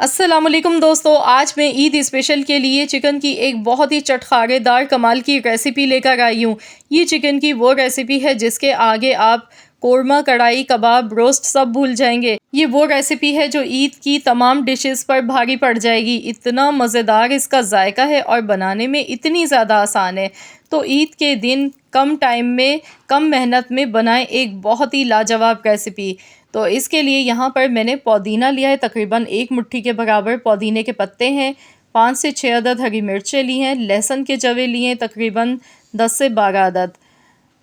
अस्सलामुअलैकुम दोस्तों, आज मैं ईद स्पेशल के लिए चिकन की एक बहुत ही चटखारेदार कमाल की रेसिपी लेकर आई हूँ। ये चिकन की वो रेसिपी है जिसके आगे आप कोरमा, कढ़ाई, कबाब, रोस्ट सब भूल जाएंगे। ये वो रेसिपी है जो ईद की तमाम डिशेस पर भारी पड़ जाएगी। इतना मज़ेदार इसका जायका है और बनाने में इतनी ज़्यादा आसान है। तो ईद के दिन कम टाइम में, कम मेहनत में बनाएं एक बहुत ही लाजवाब रेसिपी। तो इसके लिए यहाँ पर मैंने पुदीना लिया है, तकरीबन 1 मुट्ठी के बराबर पुदीने के पत्ते हैं। 5 से 6 अदद हरी मिर्चें ली हैं। लहसुन के जवे लिए हैं तकरीबन 10 से 12 अदद।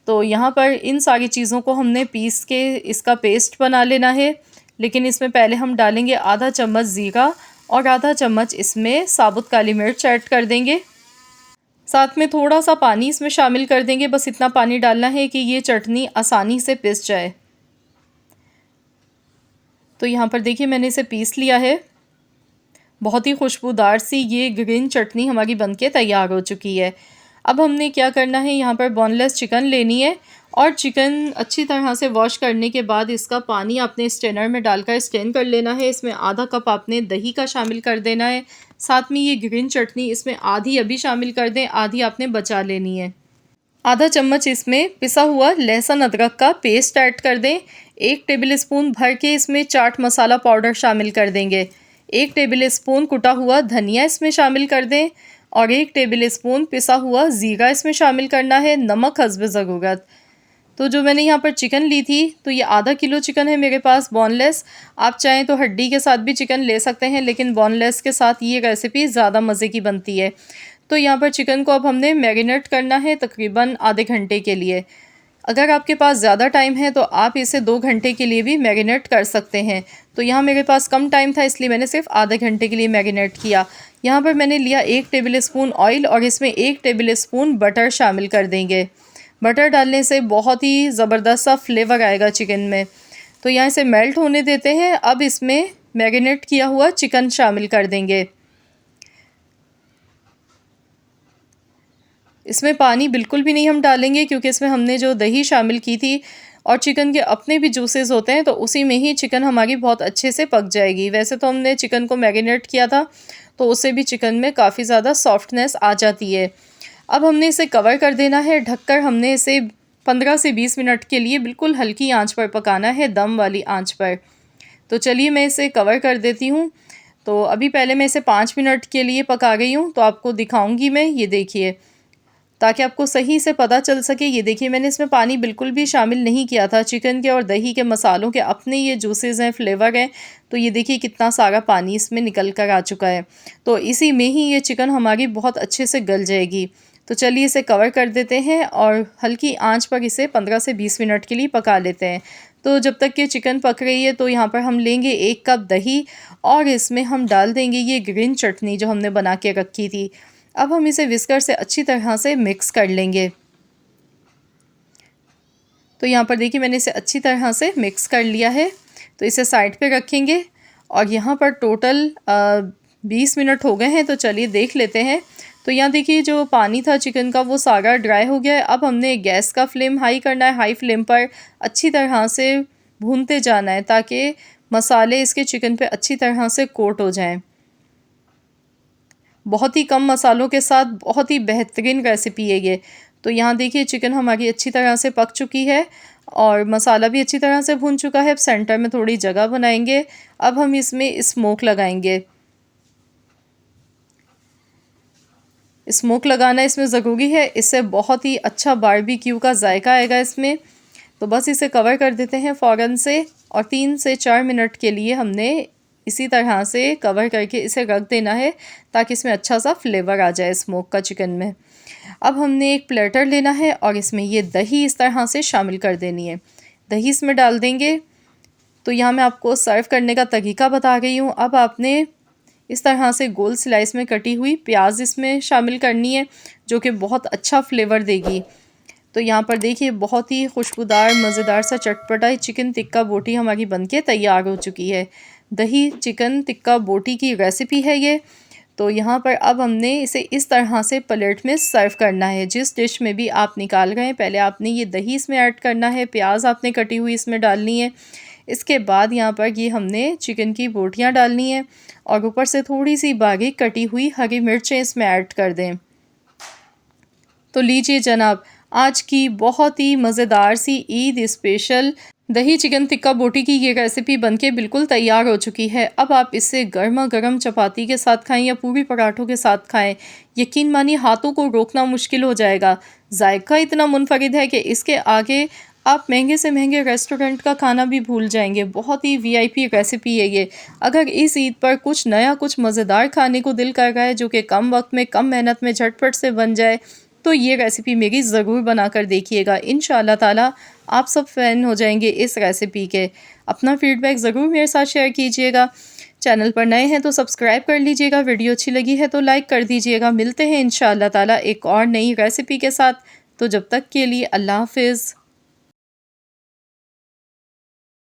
तो यहाँ पर इन सारी चीज़ों को हमने पीस के इसका पेस्ट बना लेना है। लेकिन इसमें पहले हम डालेंगे आधा चम्मच ज़ीरा और आधा चम्मच इसमें साबुत काली मिर्च ऐड कर देंगे। साथ में थोड़ा सा पानी इसमें शामिल कर देंगे। बस इतना पानी डालना है कि ये चटनी आसानी से पिस जाए। तो यहाँ पर देखिए मैंने इसे पीस लिया है। बहुत ही खुशबूदार सी ये ग्रीन चटनी हमारी बनके तैयार हो चुकी है। अब हमने क्या करना है, यहाँ पर बोनलेस चिकन लेनी है और चिकन अच्छी तरह से वॉश करने के बाद इसका पानी आपने स्ट्रेनर में डालकर स्ट्रेन कर लेना है। इसमें आधा कप आपने दही का शामिल कर देना है। साथ में ये ग्रीन चटनी इसमें आधी अभी शामिल कर दें, आधी आपने बचा लेनी है। आधा चम्मच इसमें पिसा हुआ लहसुन अदरक का पेस्ट ऐड कर दें। 1 टेबल स्पून भर के इसमें चाट मसाला पाउडर शामिल कर देंगे। 1 टेबल स्पून कुटा हुआ धनिया इसमें शामिल कर दें और 1 टेबल स्पून पिसा हुआ ज़ीरा इसमें शामिल करना है। नमक हस्ब ज़रूरत। तो जो मैंने यहाँ पर चिकन ली थी, तो ये आधा किलो चिकन है मेरे पास बोनलेस। आप चाहें तो हड्डी के साथ भी चिकन ले सकते हैं, लेकिन बोनलेस के साथ ये रेसिपी ज़्यादा मज़े की बनती है। तो यहाँ पर चिकन को अब हमने मैरिनेट करना है तकरीबन आधे घंटे के लिए। अगर आपके पास ज़्यादा टाइम है तो आप इसे 2 घंटे के लिए भी मैरिनेट कर सकते हैं। तो यहाँ मेरे पास कम टाइम था, इसलिए मैंने सिर्फ आधे घंटे के लिए मैरिनेट किया। यहाँ पर मैंने लिया 1 टेबल स्पून ऑयल और इसमें 1 टेबल स्पून बटर शामिल कर देंगे। बटर डालने से बहुत ही ज़बरदस्त सा फ्लेवर आएगा चिकन में। तो यहाँ इसे मेल्ट होने देते हैं। अब इसमें मैरिनेट किया हुआ चिकन शामिल कर देंगे। इसमें पानी बिल्कुल भी नहीं हम डालेंगे, क्योंकि इसमें हमने जो दही शामिल की थी और चिकन के अपने भी जूसेस होते हैं, तो उसी में ही चिकन हमारी बहुत अच्छे से पक जाएगी। वैसे तो हमने चिकन को मैरिनेट किया था, तो उससे भी चिकन में काफ़ी ज़्यादा सॉफ्टनेस आ जाती है। अब हमने इसे कवर कर देना है। ढककर हमने इसे 15 से 20 मिनट के लिए बिल्कुल हल्की आंच पर पकाना है, दम वाली आंच पर। तो चलिए मैं इसे कवर कर देती हूँ। तो अभी पहले मैं इसे 5 मिनट के लिए पका गई हूँ, तो आपको दिखाऊंगी मैं। ये देखिए, ताकि आपको सही से पता चल सके। ये देखिए मैंने इसमें पानी बिल्कुल भी शामिल नहीं किया था। चिकन के और दही के मसालों के अपने ये जूसेस हैं, फ्लेवर हैं। तो ये देखिए कितना सारा पानी इसमें निकल कर आ चुका है। तो इसी में ही ये चिकन हमारी बहुत अच्छे से गल जाएगी। तो चलिए इसे कवर कर देते हैं और हल्की आंच पर इसे 15 से 20 मिनट के लिए पका लेते हैं। तो जब तक ये चिकन पक रही है, तो यहाँ पर हम लेंगे 1 कप दही और इसमें हम डाल देंगे ये ग्रीन चटनी जो हमने बना के रखी थी। अब हम इसे विस्कर से अच्छी तरह से मिक्स कर लेंगे। तो यहाँ पर देखिए मैंने इसे अच्छी तरह से मिक्स कर लिया है। तो इसे साइड पे रखेंगे और यहाँ पर टोटल 20 मिनट हो गए हैं। तो चलिए देख लेते हैं। तो यहाँ देखिए जो पानी था चिकन का वो सारा ड्राई हो गया है। अब हमने गैस का फ्लेम हाई करना है। हाई फ्लेम पर अच्छी तरह से भूनते जाना है, ताकि मसाले इसके चिकन पे अच्छी तरह से कोट हो जाएं। बहुत ही कम मसालों के साथ बहुत ही बेहतरीन रेसिपी है ये। तो यहाँ देखिए चिकन हमारी अच्छी तरह से पक चुकी है और मसाला भी अच्छी तरह से भून चुका है। अब सेंटर में थोड़ी जगह बनाएंगे। अब हम इसमें स्मोक लगाएंगे। स्मोक लगाना इसमें ज़रूरी है, इससे बहुत ही अच्छा बारबेक्यू का जायका आएगा इसमें। तो बस इसे कवर कर देते हैं फ़ौरन से और 3 से 4 मिनट के लिए हमने इसी तरह से कवर करके इसे रख देना है, ताकि इसमें अच्छा सा फ्लेवर आ जाए स्मोक का चिकन में। अब हमने एक प्लेटर लेना है और इसमें ये दही इस तरह से शामिल कर देनी है। दही इसमें डाल देंगे। तो यहाँ मैं आपको सर्व करने का तरीका बता रही हूँ। अब आपने इस तरह से गोल स्लाइस में कटी हुई प्याज इसमें शामिल करनी है, जो कि बहुत अच्छा फ्लेवर देगी। तो यहाँ पर देखिए बहुत ही खुशबूदार मज़ेदार सा चटपटा चिकन टिक्का बोटी हमारी बनके तैयार हो चुकी है। दही चिकन टिक्का बोटी की रेसिपी है ये। तो यहाँ पर अब हमने इसे इस तरह से प्लेट में सर्व करना है। जिस डिश में भी आप निकाल रहे हैं, पहले आपने ये दही इसमें ऐड करना है, प्याज आपने कटी हुई इसमें डालनी है। इसके बाद यहाँ पर ये हमने चिकन की बोटियाँ डालनी है और ऊपर से थोड़ी सी बारीक कटी हुई हरी मिर्चें इसमें ऐड कर दें। तो लीजिए जनाब, आज की बहुत ही मज़ेदार सी ईद स्पेशल दही चिकन टिक्का बोटी की ये रेसिपी बनके बिल्कुल तैयार हो चुकी है। अब आप इसे गर्मा गर्म चपाती के साथ खाएं या पूरी पराठों के साथ खाएं, यकीन मानिए हाथों को रोकना मुश्किल हो जाएगा। जायका इतना मुनफरिद है कि इसके आगे आप महंगे से महंगे रेस्टोरेंट का खाना भी भूल जाएंगे। बहुत ही वीआईपी रेसिपी है ये। अगर इस ईद पर कुछ नया कुछ मज़ेदार खाने को दिल कर रहा है जो कि कम वक्त में कम मेहनत में झटपट से बन जाए, तो ये रेसिपी मेरी ज़रूर बनाकर देखिएगा। इंशाअल्लाह ताला आप सब फ़ैन हो जाएंगे इस रेसिपी के। अपना फ़ीडबैक ज़रूर मेरे साथ शेयर कीजिएगा। चैनल पर नए हैं तो सब्सक्राइब कर लीजिएगा, वीडियो अच्छी लगी है तो लाइक कर दीजिएगा। मिलते हैं इंशाअल्लाह ताला एक और नई रेसिपी के साथ। तो जब तक के लिए अल्लाह हाफ़िज़।